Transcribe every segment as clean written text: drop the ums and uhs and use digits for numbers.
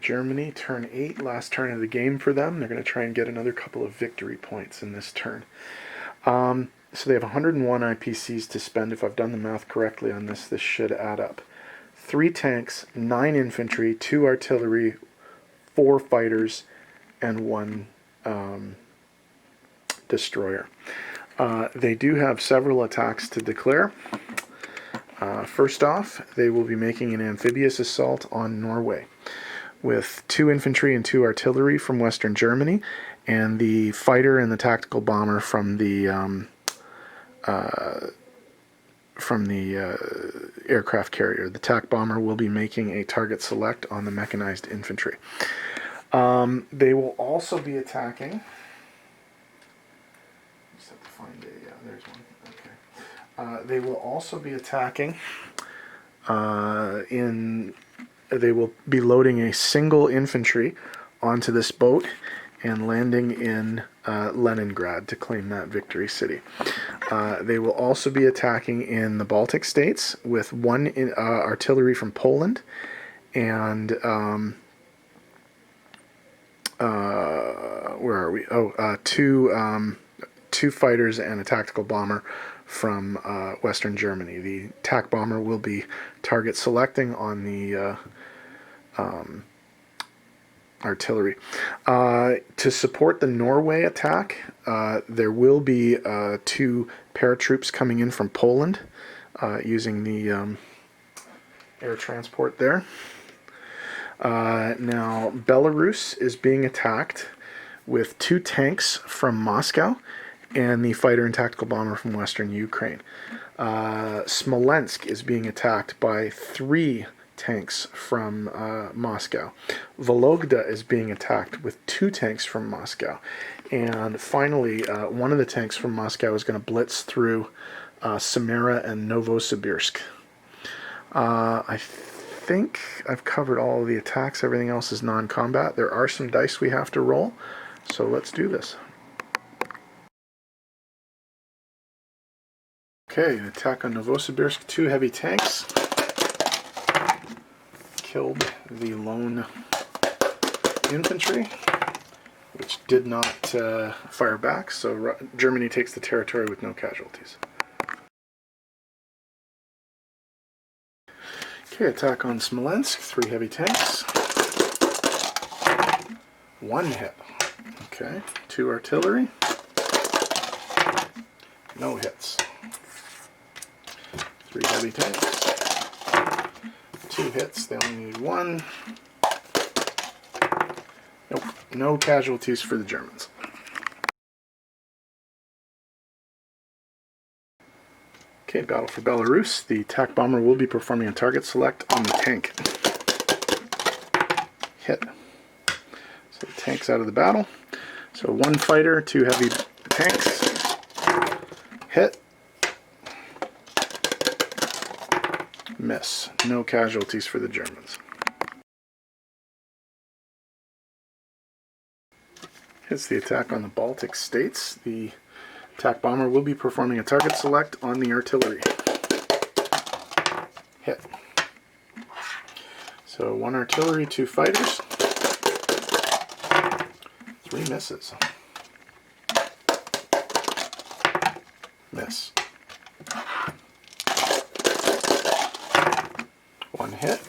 Germany, turn 8, last turn of the game for them. They're going to try and get another couple of victory points in this turn. So they have 101 IPCs to spend. If I've done the math correctly on this, this should add up. 3 tanks, 9 infantry, 2 artillery, 4 fighters, and 1 destroyer. They do have several attacks to declare. First off, they will be making an amphibious assault on Norway with 2 infantry and 2 artillery from Western Germany, and the fighter and the tactical bomber from the aircraft carrier. The TAC bomber will be making a target select on the mechanized infantry. They will also be attacking. Just have to find a. There's one. Okay. They will also be attacking. They will be loading a single infantry onto this boat and landing in Leningrad to claim that victory city. They will also be attacking in the Baltic states with 1 artillery from Poland and where are we? Oh, 2 fighters and a tactical bomber from Western Germany. The TAC bomber will be target selecting on the artillery. To support the Norway attack, there will be 2 paratroops coming in from Poland using the air transport there. Now, Belarus is being attacked with 2 tanks from Moscow and the fighter and tactical bomber from Western Ukraine. Smolensk is being attacked by 3 tanks from Moscow. Vologda is being attacked with 2 tanks from Moscow. And finally, one of the tanks from Moscow is going to blitz through Samara and Novosibirsk. I think I've covered all of the attacks. Everything else is non-combat. There are some dice we have to roll, so let's do this. Okay, an attack on Novosibirsk. 2 heavy tanks. Killed the lone infantry, which did not fire back, so Germany takes the territory with no casualties. Okay, attack on Smolensk. 3 heavy tanks. 1 hit. Okay, 2 artillery. No hits. 3 heavy tanks. 2 hits. They only need 1. Nope. No casualties for the Germans. Okay, battle for Belarus. The TAC bomber will be performing a target select on the tank. Hit. So the tank's out of the battle. So 1 fighter, 2 heavy tanks. Hit. Miss. No casualties for the Germans. Hits the attack on the Baltic states. The TAC bomber will be performing a target select on the artillery. Hit. So 1 artillery, 2 fighters. 3 misses. Miss. 1 hit.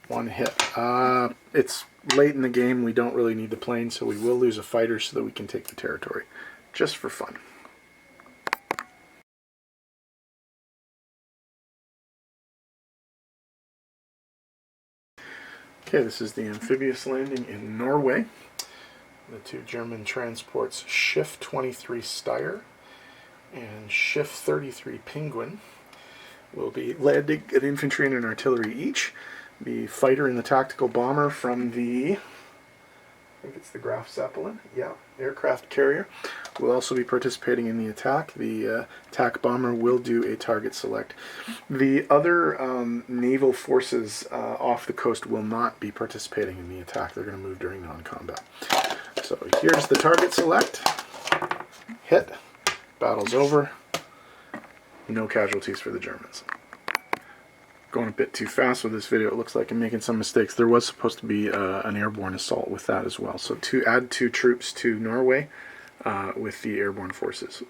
1 hit. It's late in the game. We don't really need the plane, so we will lose a fighter so that we can take the territory, just for fun. Okay, this is the amphibious landing in Norway. The 2 German transports Schiff 23 Steyr and Schiff 33 Penguin will be landing an infantry and an artillery each. The fighter and the tactical bomber from the, I think it's the Graf Zeppelin, yeah, aircraft carrier, will also be participating in the attack. The TAC bomber will do a target select. The other naval forces off the coast will not be participating in the attack. They're going to move during non-combat. So here's the target select. Hit. Battle's over. No casualties for the Germans. going a bit too fast with this video. It looks like I'm making some mistakes. There was supposed to be an airborne assault with that as well. So add 2 troops to Norway with the airborne forces.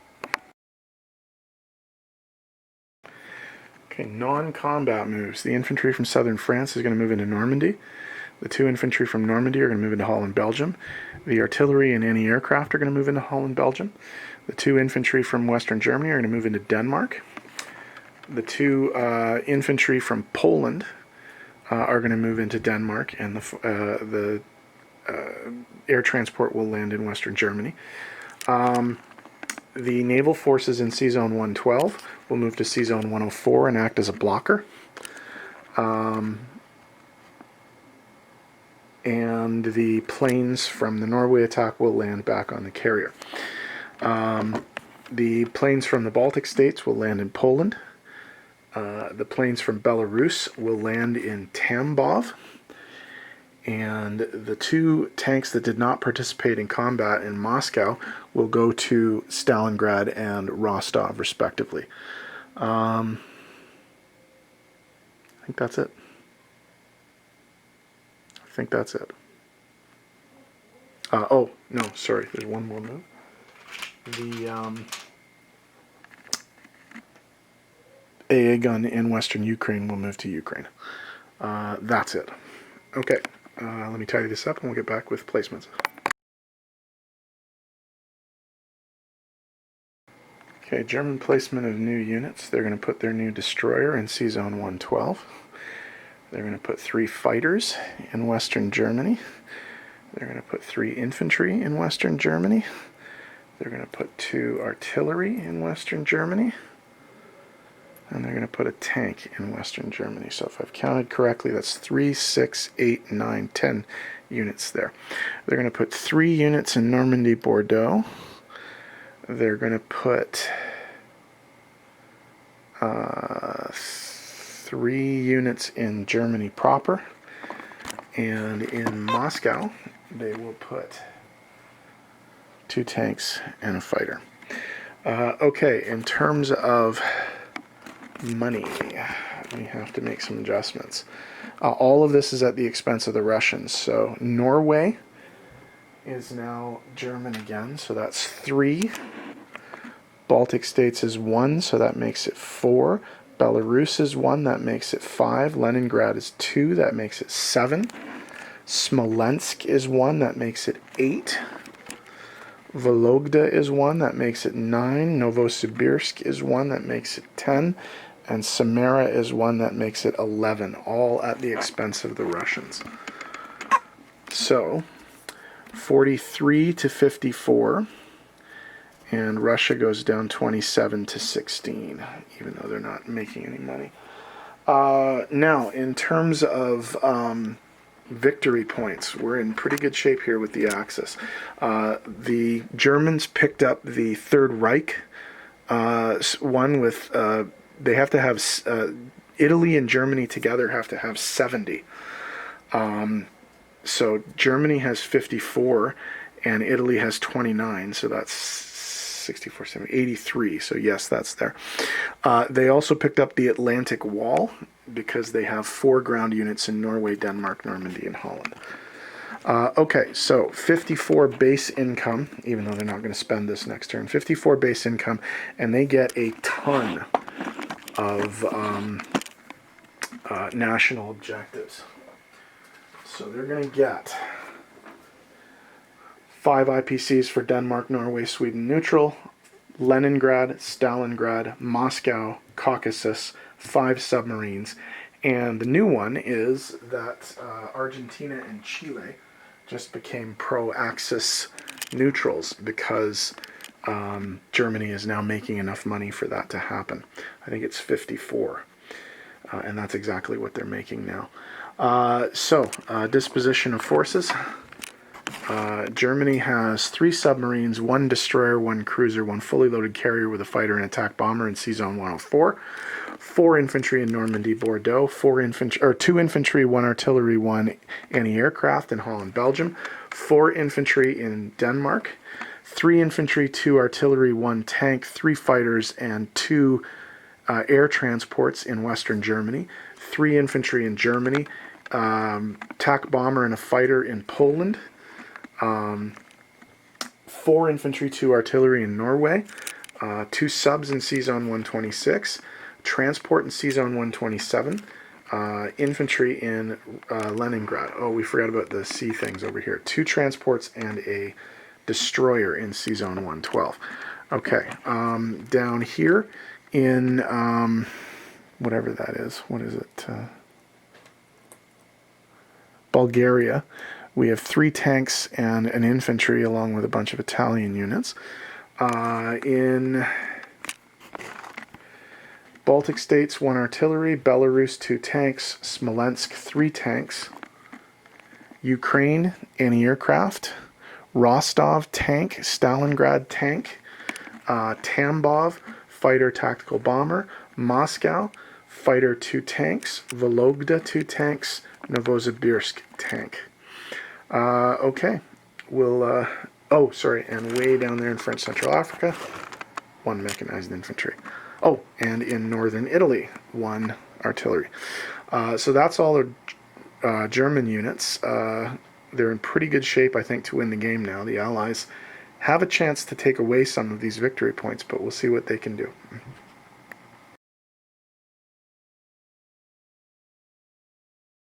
Okay, non-combat moves. The infantry from southern France is going to move into Normandy. The 2 infantry from Normandy are going to move into Holland, Belgium. The artillery and anti-aircraft are going to move into Holland, Belgium. The 2 infantry from western Germany are going to move into Denmark. The 2 infantry from Poland are going to move into Denmark, and the air transport will land in western Germany. The naval forces in Sea Zone 112 will move to Sea Zone 104 and act as a blocker. And the planes from the Norway attack will land back on the carrier. The planes from the Baltic states will land in Poland. The planes from Belarus will land in Tambov. And the 2 tanks that did not participate in combat in Moscow will go to Stalingrad and Rostov, respectively. I think that's it. Oh, no, sorry, there's one more move. The AA gun in western Ukraine will move to Ukraine. That's it. Okay. Let me tidy this up and we'll get back with placements. Okay, German placement of new units. They're going to put their new destroyer in Sea Zone 112. They're going to put 3 fighters in western Germany. They're going to put 3 infantry in western Germany. They're going to put 2 artillery in western Germany. And they're going to put a tank in western Germany. So if I've counted correctly, that's 3, 6, 8, 9, 10 units there. They're going to put 3 units in Normandy, Bordeaux. They're going to put 3 units in Germany proper. And in Moscow, they will put 2 tanks and a fighter. Okay, in terms of money, we have to make some adjustments. All of this is at the expense of the Russians. So Norway is now German again, so that's 3. Baltic states is 1, so that makes it 4. Belarus is 1, that makes it 5. Leningrad is 2, that makes it 7. Smolensk is 1, that makes it 8. Vologda is 1, that makes it 9. Novosibirsk is 1, that makes it 10. And Samara is 1, that makes it 11, all at the expense of the Russians. So, 43 to 54, and Russia goes down 27 to 16, even though they're not making any money. Now, in terms of victory points, we're in pretty good shape here with the Axis. The Germans picked up the Third Reich, one with... they have to have, Italy and Germany together have to have 70. So Germany has 54 and Italy has 29, so that's 64, 70, 83. So yes, that's there. They also picked up the Atlantic Wall because they have 4 ground units in Norway, Denmark, Normandy, and Holland. Okay, so 54 base income, even though they're not going to spend this next turn. 54 base income, and they get a ton of national objectives. So they're going to get 5 IPCs for Denmark, Norway, Sweden neutral, Leningrad, Stalingrad, Moscow, Caucasus, 5 submarines, and the new one is that Argentina and Chile just became pro-Axis neutrals because Germany is now making enough money for that to happen. I think it's 54, and that's exactly what they're making now. Disposition of forces. Germany has 3 submarines, 1 destroyer, 1 cruiser, 1 fully loaded carrier with a fighter and attack bomber in Sea Zone 104, 4 infantry in Normandy, Bordeaux, 2 infantry, 1 artillery, 1 anti-aircraft in Holland, Belgium, 4 infantry in Denmark, 3 infantry, 2 artillery, 1 tank, 3 fighters, and 2 air transports in western Germany, 3 infantry in Germany, TAC bomber and a fighter in Poland, 4 infantry, 2 artillery in Norway, 2 subs in C-Zone 126, transport in C-Zone 127, infantry in Leningrad. Oh, we forgot about the sea things over here. 2 transports and a destroyer in C-Zone 112. Okay, down here in whatever that is, what is it? Bulgaria, we have 3 tanks and an infantry along with a bunch of Italian units. In Baltic States, 1 artillery, Belarus, 2 tanks, Smolensk, 3 tanks, Ukraine, anti-aircraft, Rostov, tank, Stalingrad, tank, Tambov, fighter, tactical bomber, Moscow, fighter, 2 tanks, Vologda, 2 tanks, Novosibirsk, tank. Okay, we'll, oh, sorry, and way down there in French Central Africa, 1 mechanized infantry. Oh, and in northern Italy, 1 artillery. So that's all the German units. They're in pretty good shape, I think, to win the game now. The Allies have a chance to take away some of these victory points, but we'll see what they can do.